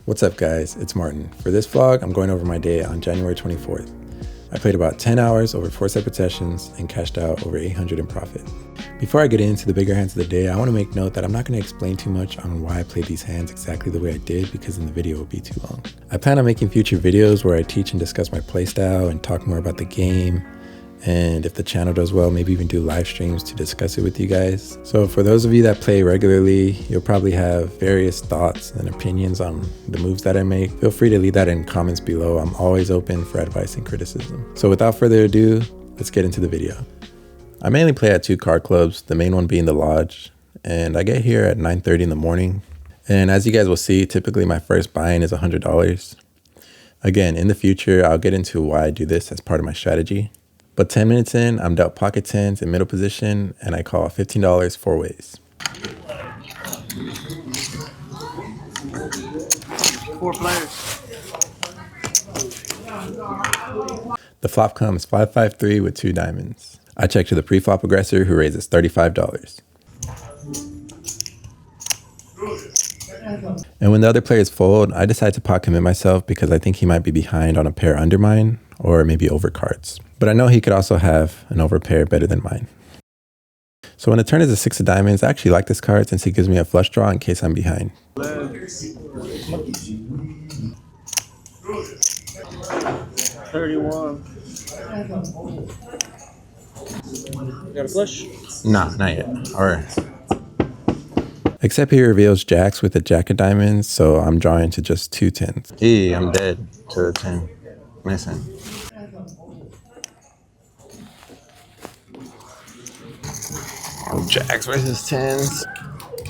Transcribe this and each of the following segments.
What's up guys, it's Martin. For this vlog, I'm going over my day on January 24th. I played about 10 hours over 4 separate sessions and cashed out over 800 in profit. Before I get into the bigger hands of the day, I want to make note that I'm not going to explain too much on why I played these hands exactly the way I did because then the video would be too long. I plan on making future videos where I teach and discuss my playstyle and talk more about the game. And if the channel does well, maybe even do live streams to discuss it with you guys. So for those of you that play regularly, you'll probably have various thoughts and opinions on the moves that I make. Feel free to leave that in comments below. I'm always open for advice and criticism. So without further ado, let's get into the video. I mainly play at 2 card clubs, the main one being the Lodge, and I get here at 9:30 in the morning. And as you guys will see, typically my first buy-in is $100. Again, in the future, I'll get into why I do this as part of my strategy. But 10 minutes in, I'm dealt pocket tens in middle position, and I call $15 4 ways. 4 players. The flop comes 5-5-3 with 2 diamonds. I check to the pre-flop aggressor who raises $35. And when the other players fold, I decide to pot commit myself because I think he might be behind on a pair under mine or maybe over cards. But I know he could also have an over pair better than mine. So when the turn is a 6 of diamonds, I actually like this card since it gives me a flush draw in case I'm behind. 31. You got a flush? Nah, not yet. Alright. Except he reveals jacks with a jack of diamonds, so I'm drawing to just 2 tens. Hey, I'm dead to the 10. Missing. Oh, jacks versus tens.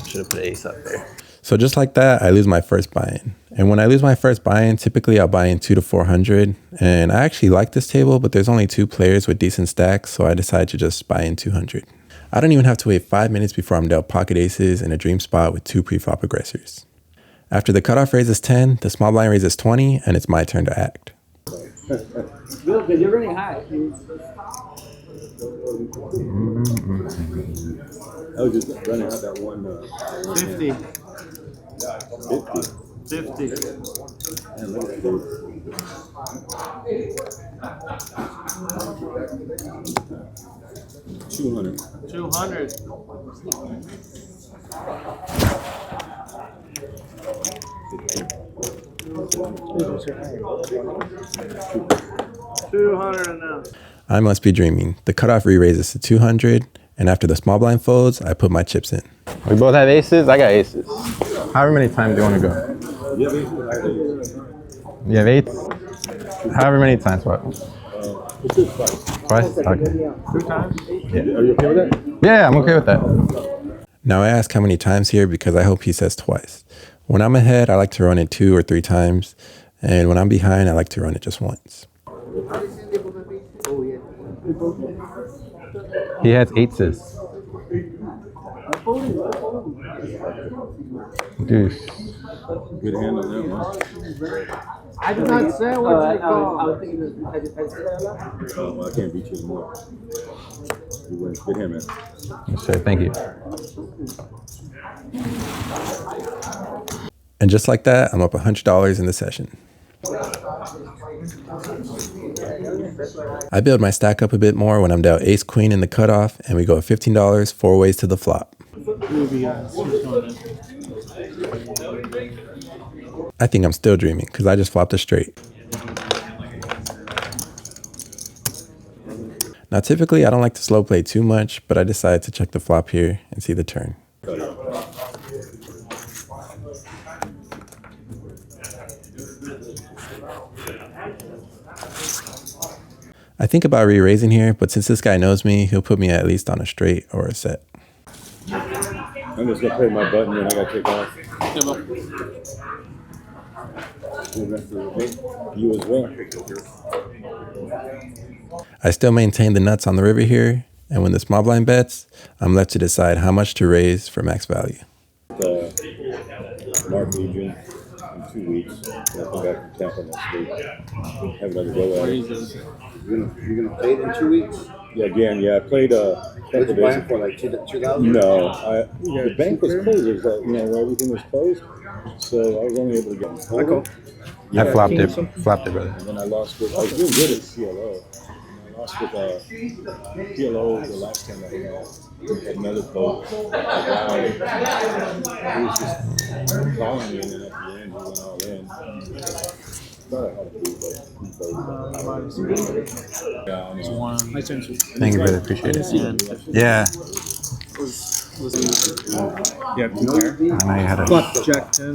Should have put ace up there. So just like that, I lose my first buy-in. And when I lose my first buy-in, typically I'll buy in 2 to 400. And I actually like this table, but there's only 2 players with decent stacks, so I decide to just buy in 200. I don't even have to wait 5 minutes before I'm dealt pocket aces in a dream spot with 2 pre-flop aggressors. After the cutoff raises 10, the small blind raises 20, and it's my turn to act. Bill, because you're running high. I was just running out that one. 50. 50. 50. Man, look at this. 200. 200. Now. I must be dreaming. The cutoff re-raises to 200, and after the small blind folds, I put my chips in. We both have aces? I got aces. However many times do you want to go? You have aces? You have 8s? However many times, what? Twice? Okay. 2 times? Yeah. Are you okay with that? Yeah, I'm okay with that. Now I ask how many times here because I hope he says twice. When I'm ahead, I like to run it 2 or 3 times. And when I'm behind, I like to run it just once. He has 8s. Deuce. Good hand on that one. I did not say what you call. Oh, well, I can't beat you anymore. You win. Good hand, man. Yes, sir. Thank you. And just like that, I'm up $100 in the session. I build my stack up a bit more when I'm dealt ace queen in the cutoff, and we go $15 4 ways to the flop. I think I'm still dreaming because I just flopped a straight. Now typically I don't like to slow play too much, but I decided to check the flop here and see the turn. I think about re-raising here, but since this guy knows me, he'll put me at least on a straight or a set. I'm just gonna play my button and I gotta take off. You as well. I still maintain the nuts on the river here, and when the small blind bets, I'm left to decide how much to raise for max value. Mark Legion in 2 weeks. I'll come back from Tampa next week. Have another go at it. You're gonna fade in 2 weeks? Yeah, again, yeah, I played a couple days for like 2,000. No, the bank was closed. It was like, where everything was closed, so I was only able to get total. I flopped it, brother. And then I lost with. I was doing good at CLO. And I lost with PLO the last time I had another boat. He was just calling me, and then at the end he went all in. Thought I had a few, Thank you, brother. Appreciate it. Yeah. Yeah, two pair. I know you had a. Fuck, Jack 10.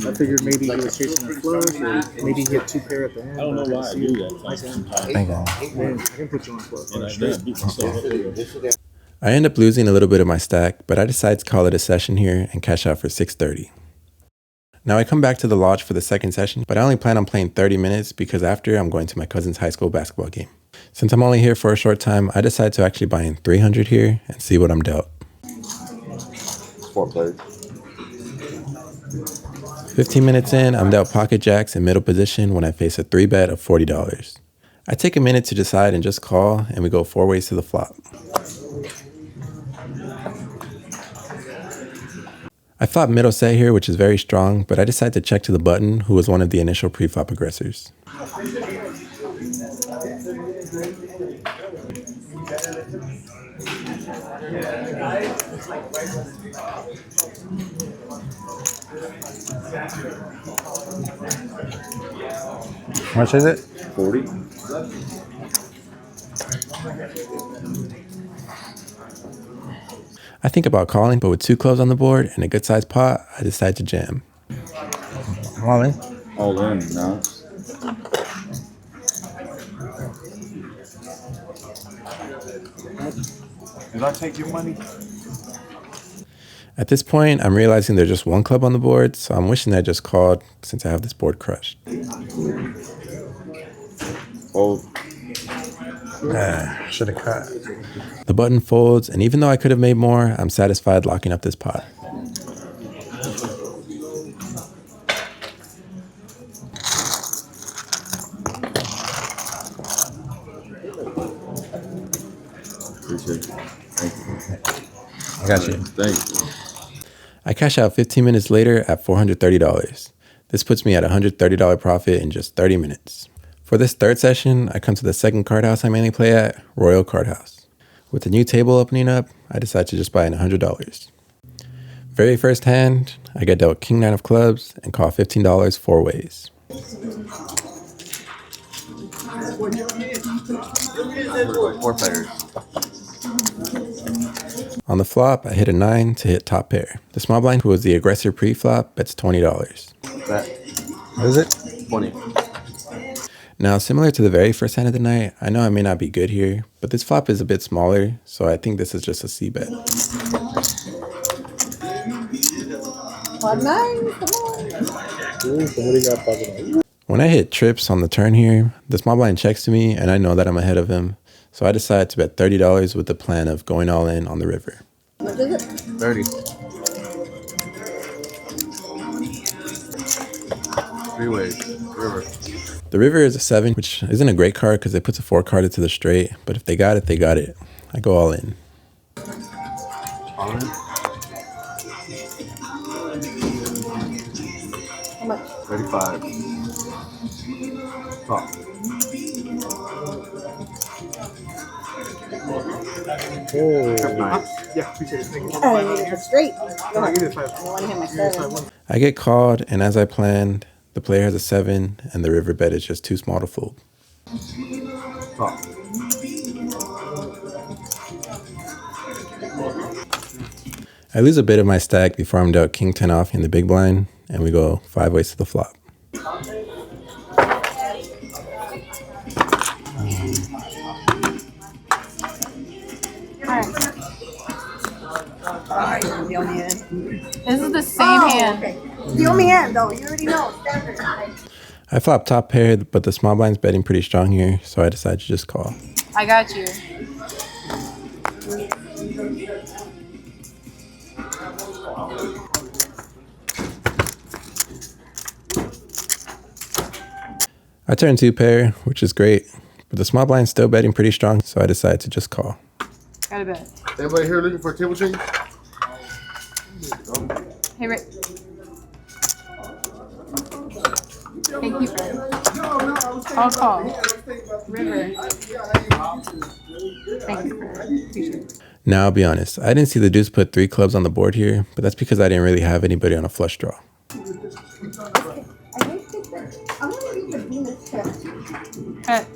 I figured maybe he was chasing the flows, or maybe he hit two pair at the end. I don't know why I do that sometimes. Thank you. Man, I can put you on flow. And I did beat myself up. I end up losing a little bit of my stack, but I decide to call it a session here and cash out for 630. Now I come back to the lodge for the second session, but I only plan on playing 30 minutes because after I'm going to my cousin's high school basketball game. Since I'm only here for a short time, I decide to actually buy in 300 here and see what I'm dealt. 4 players. 15 minutes in, I'm dealt pocket jacks in middle position when I face a 3-bet of $40. I take a minute to decide and just call, and we go 4 ways to the flop. I flop middle set here, which is very strong, but I decide to check to the button, who was one of the initial pre-flop aggressors. How much is it? 40. I think about calling, but with 2 clubs on the board and a good sized pot, I decide to jam. All in? All in now. Did I take your money? At this point, I'm realizing there's just 1 club on the board, so I'm wishing I just called since I have this board crushed. Oh. Should have cut. The button folds, and even though I could have made more, I'm satisfied locking up this pot. Appreciate it. Thank you. I got you. Thank you. I cash out 15 minutes later at $430. This puts me at a $130 profit in just 30 minutes. For this third session, I come to the second card house I mainly play at, Royal Card House. With the new table opening up, I decide to just buy in $100. Very first hand, I get dealt King 9 of clubs and call $15 4 ways. 4 players. On the flop, I hit a 9 to hit top pair. The small blind, who was the aggressor pre-flop, bets $20. Bet. What is it? 20. Now, similar to the very first hand of the night, I know I may not be good here, but this flop is a bit smaller, so I think this is just a C bet. 9, come on. When I hit trips on the turn here, the small blind checks to me, and I know that I'm ahead of him, so I decide to bet $30 with the plan of going all in on the river. What is it? 30. 3 ways. River. The river is a 7, which isn't a great card because it puts a 4 card into the straight, but if they got it, they got it. I go all in. All in? How much? 35. Top. Yeah, appreciate it. Thank you. I need it straight. Go ahead. Give me 5. I want to hit my 7. I get called, and as I planned, the player has a 7, and the river bet is just too small to fold. Top. I lose a bit of my stack before I'm dealt King 10 off in the big blind, and we go 5 ways to the flop. Deal me in. This is the same hand. Okay. Deal me in, though. You already know. Standard. I flop top pair, but the small blind's betting pretty strong here, so I decide to just call. I got you. I turn 2 pair, which is great, But the small blind's still betting pretty strong, so I decided to just call. Got a bet. Anybody here looking for a table change? Hey, Rick. Thank you, Fred. I'll call. River. Thank you, Fred. Appreciate it. Now, I'll be honest. I didn't see the deuce put 3 clubs on the board here, but that's because I didn't really have anybody on a flush draw. Bet.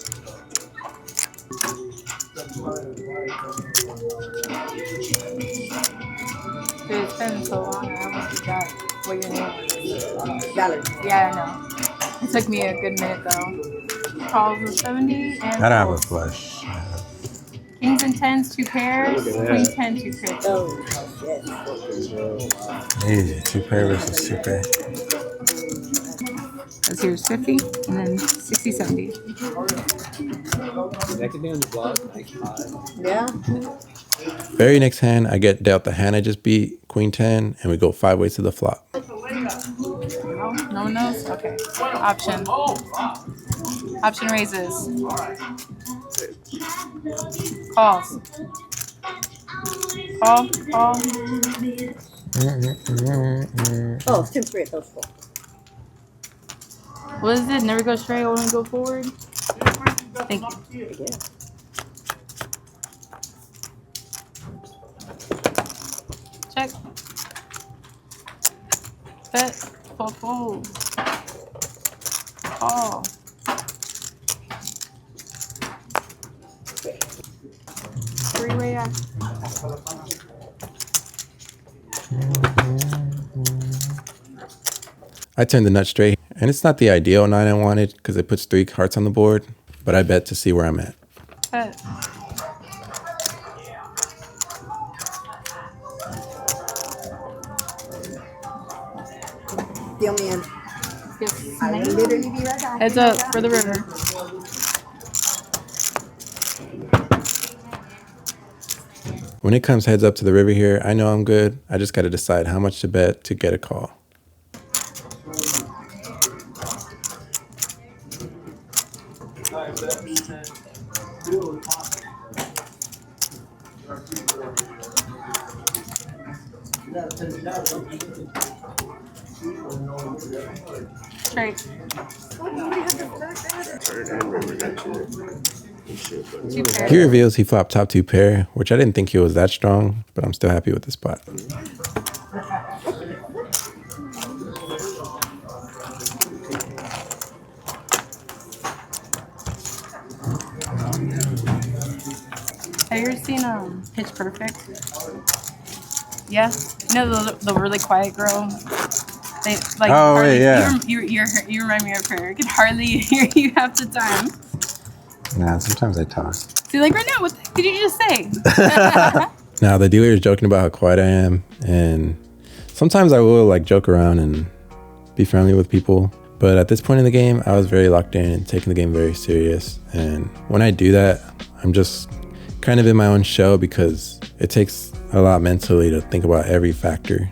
Dude, it's been so long. I almost forgot what your name was. Valerie. Yeah, I know. It took me a good minute though. Calls was 70 and I don't have a folds. flush. Kings and tens, 2 pairs. Queen 10, 2 pairs. Oh, shit. Easy. 2 pair versus 2 pair. Because here's 50 and then 60, 70. That could be on the block. Like 5. Yeah. Very next hand, I get dealt the hand I just beat, Queen 10, and we go 5 ways to the flop. No one knows? Okay. Option. Option raises. Calls. Call. Call. Oh, it's 10 straight. Those 4. What is it? Never go straight, only go forward? Thank you. Yeah. Check. Bet. Fold. Call. Three-way action. I turned the nut straight, and it's not the ideal 9 I wanted because it puts 3 hearts on the board, but I bet to see where I'm at. Bet. Deal me in. Yes. I will literally be right back. Heads up for the river. When it comes heads up to the river here, I know I'm good. I just got to decide how much to bet to get a call. Straight. Two pairs. He reveals he flopped top 2 pair, which I didn't think he was that strong, but I'm still happy with the spot. Have you ever seen Pitch Perfect? Yeah, you know the really quiet girl. They like. Oh, hardly, wait, yeah. You remind me of her. I can hardly hear you half the time. Nah, sometimes I talk. See, like right now, what did you just say? Now, the dealer is joking about how quiet I am, and sometimes I will like joke around and be friendly with people. But at this point in the game, I was very locked in and taking the game very serious. And when I do that, I'm just kind of in my own shell because it takes a lot mentally to think about every factor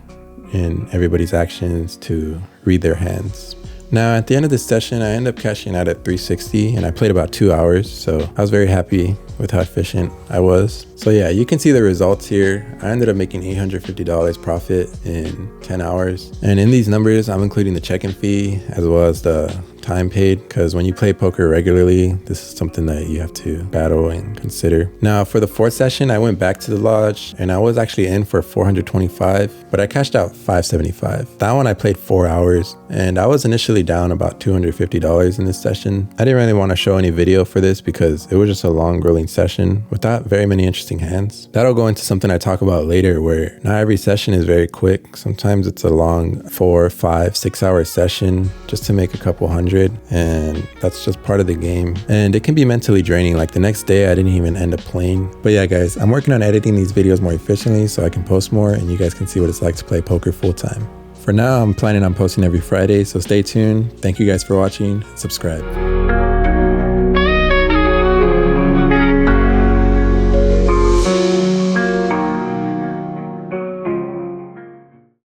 in everybody's actions to read their hands. Now, at the end of this session, I ended up cashing out at 360 and I played about 2 hours. So I was very happy with how efficient I was. So yeah, you can see the results here. I ended up making $850 profit in 10 hours. And in these numbers, I'm including the check-in fee as well as the time paid, because when you play poker regularly, this is something that you have to battle and consider. Now, for the 4th session, I went back to the lodge and I was actually in for 425, but I cashed out 575. That one I played 4 hours and I was initially down about $250 in this session. I didn't really want to show any video for this because it was just a long, grueling session without very many interesting hands. That'll go into something I talk about later, where not every session is very quick. Sometimes it's a long 4, 5, 6 hour session just to make a couple hundred, and that's just part of the game. And it can be mentally draining. Like the next day I didn't even end up playing. But yeah guys, I'm working on editing these videos more efficiently so I can post more and you guys can see what it's like to play poker full time. For now, I'm planning on posting every Friday, so stay tuned. Thank you guys for watching. Subscribe.